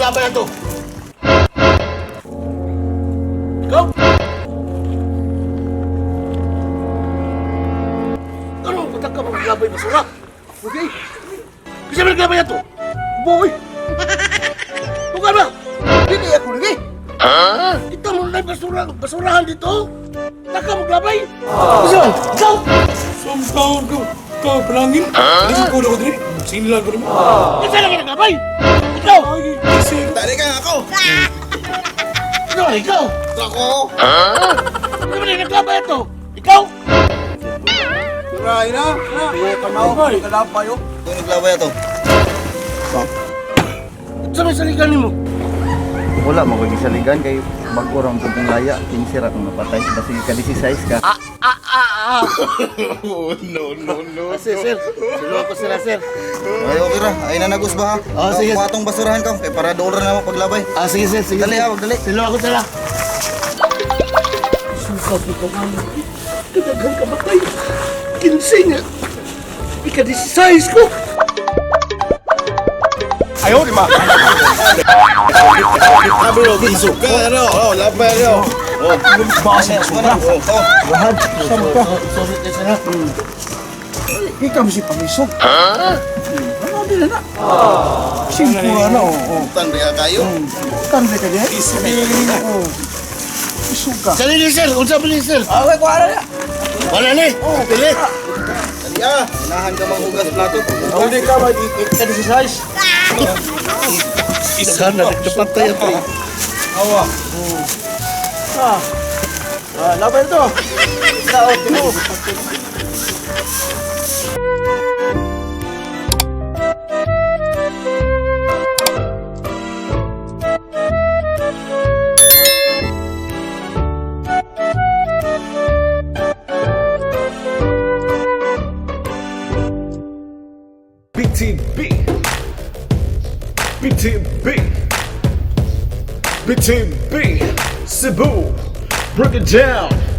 maglaban na to? Ikaw? Ano, batak ka maglabay basura? Okay? Kasi maglabay na to? Boy! Bukan ba? Hindi ako lagi. Ito mo na basurahan dito? Taka maglabay? Kasi, ikaw? Samtahon ko, pelangin. Hindi ko udah diri. Sini lang ko rin. Kasi lagi naglabay? Ikaw? Ay, kasi. Tadi kan ako. Ano, ikaw? Ako. Ano ba na naglabay ito? Ikaw? Kurai na. Ay, Kalapay yo. Ito naglabay ito. Saan may saligan mo? Wala mo kung isaligan kay magkurang kung laya, kinsira kung napatay. Basi ka 16 ka. No. Sir, sino ako sila, sir? Ay, okay ra. Ay nanagus ba ha? Sige. Patong basurahan ka. Kay para dolar na mo paglabay. Sige, sir, sige. Dali ha, dali. Sino ako sila? Suka ko ka nga. Kadaghan ka batay. Kinsing. Ika-16 ko. ayaw di ba? Sabi ro, suka ano? Oh, labay ro. Oh, Basa na suka. Bahad. Sorry, sir. Ikaw si pamisok. Ano din na? Simple na Utang dia kayo. Tanda ka diya. Isibilin na. Suka. Salili, sir. Unsa ba ni, sir? Okay, kuara na. Wala ni. Pili. Dali ah. Inahan ka manghugas plato. Hindi ka ba i-exercise? Isa na nagpatay ito. Awa. Laban to. Laot mo. BTv CEBU, break it down.